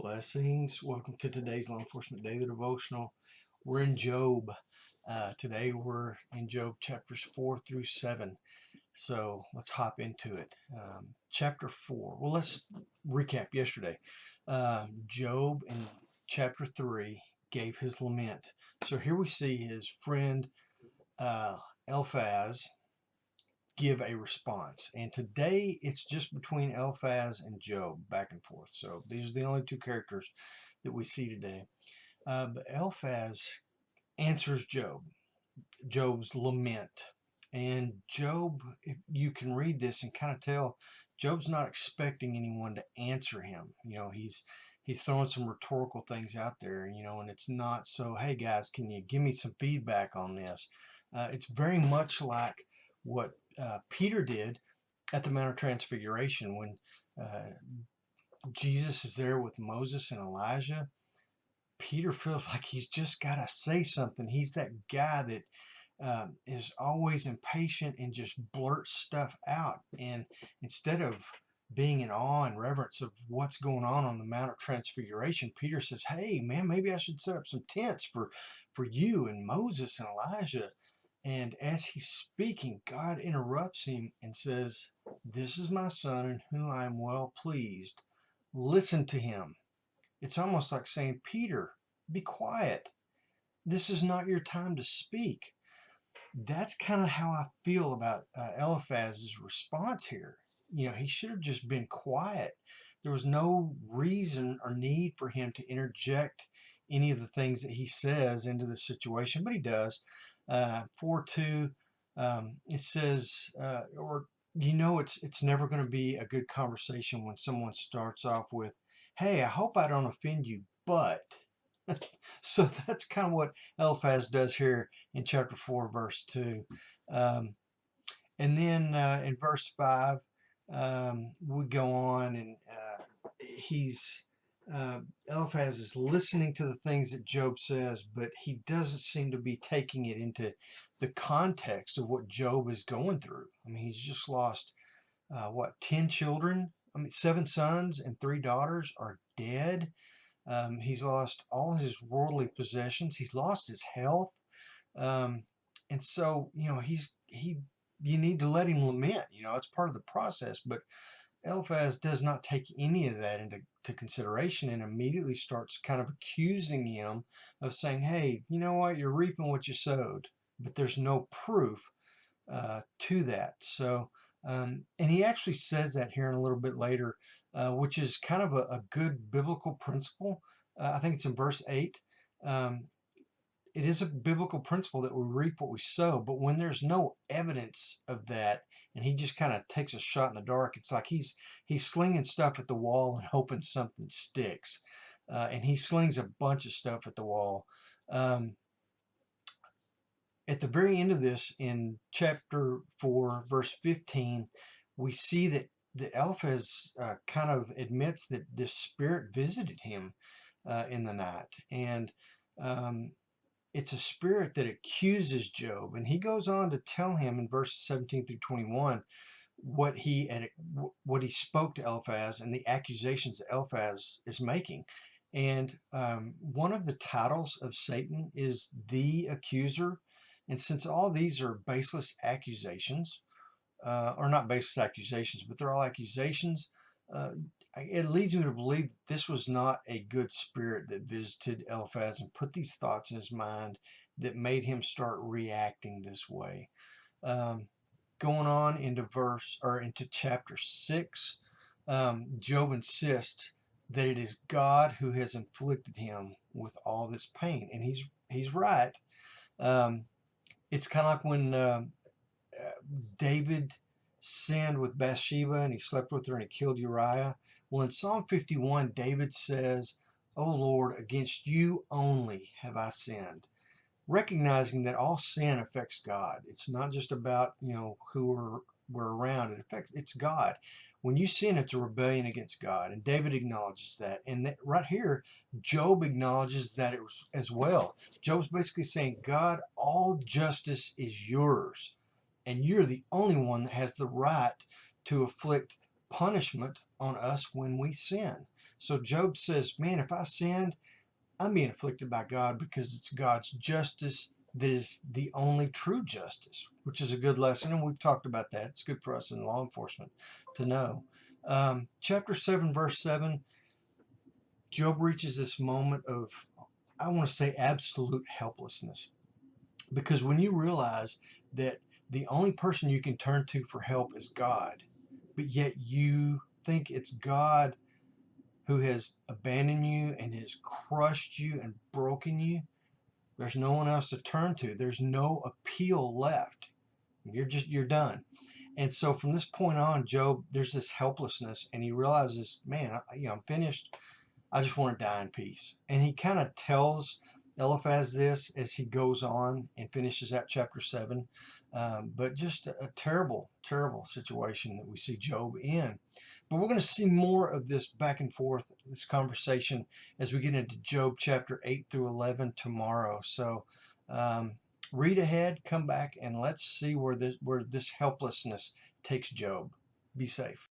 Blessings. Welcome to today's Law Enforcement Daily Devotional. We're in Job. Today we're in Job chapters 4 through 7. So let's hop into it. Chapter 4. Well, let's recap yesterday. Job in chapter 3 gave his lament. So here we see his friend Eliphaz give a response. And today it's just between Eliphaz and Job, back and forth. So these are the only two characters that we see today. But Eliphaz answers Job's lament. And Job, if you can read this and kind of tell, Job's not expecting anyone to answer him. He's throwing some rhetorical things out there, and it's not so, hey guys, can you give me some feedback on this? It's very much like what Peter did at the Mount of Transfiguration when Jesus is there with Moses and Elijah. Peter feels like he's just got to say something. He's that guy that is always impatient and just blurts stuff out. And instead of being in awe and reverence of what's going on the Mount of Transfiguration, Peter says, hey, man, maybe I should set up some tents for you and Moses and Elijah. And as he's speaking, God interrupts him and says, this is my son in whom I am well pleased. Listen to him. It's almost like saying, Peter, be quiet. This is not your time to speak. That's kind of how I feel about Eliphaz's response here. He should have just been quiet. There was no reason or need for him to interject any of the things that he says into the situation, but he does. 4:2, it says, it's never going to be a good conversation when someone starts off with, hey, I hope I don't offend you, but. So that's kind of what Eliphaz does here in chapter 4, verse 2. And then in verse 5, we go on and Eliphaz is listening to the things that Job says, but he doesn't seem to be taking it into the context of what Job is going through. I mean, he's just lost, 10 children? 7 sons and 3 daughters are dead. He's lost all his worldly possessions. He's lost his health. And so, you need to let him lament. It's part of the process. But Eliphaz does not take any of that into consideration and immediately starts kind of accusing him of saying, hey, you know what? You're reaping what you sowed. But there's no proof to that. So, and he actually says that here in a little bit later, which is kind of a good biblical principle. I think it's in verse 8. It is a biblical principle that we reap what we sow, but when there's no evidence of that, and he just kind of takes a shot in the dark, it's like he's slinging stuff at the wall and hoping something sticks. And he slings a bunch of stuff at the wall. At the very end of this, in chapter 4, verse 15, we see that Eliphaz kind of admits that this spirit visited him in the night. And it's a spirit that accuses Job. And he goes on to tell him in verses 17 through 21 what he spoke to Eliphaz and the accusations that Eliphaz is making. And one of the titles of Satan is the accuser. And since all these are baseless accusations, or not baseless accusations, but they're all accusations, it leads me to believe that this was not a good spirit that visited Eliphaz and put these thoughts in his mind that made him start reacting this way. Going on into chapter 6, Job insists that it is God who has inflicted him with all this pain, and he's right. It's kind of like when David sinned with Bathsheba and he slept with her and he killed Uriah. Well, in Psalm 51, David says, O Lord, against you only have I sinned. Recognizing that all sin affects God. It's not just about, who we're around. It's God. When you sin, it's a rebellion against God. And David acknowledges that. And right here, Job acknowledges that as well. Job's basically saying, God, all justice is yours. And you're the only one that has the right to inflict punishment on us when we sin. So Job says, man, if I sinned, I'm being afflicted by God because it's God's justice that is the only true justice, which is a good lesson. And we've talked about that. It's good for us in law enforcement to know. Chapter 7, verse 7, Job reaches this moment of, I want to say, absolute helplessness. Because when you realize that the only person you can turn to for help is God, but yet you think it's God who has abandoned you and has crushed you and broken you, there's no one else to turn to. There's no appeal left. You're done. And so from this point on, Job, there's this helplessness, and he realizes, man, I'm finished. I just want to die in peace. And he kind of tells Eliphaz this as he goes on and finishes out chapter 7. But just a terrible, terrible situation that we see Job in. But we're going to see more of this back and forth, this conversation, as we get into Job chapter 8 through 11 tomorrow. So read ahead, come back, and let's see where this helplessness takes Job. Be safe.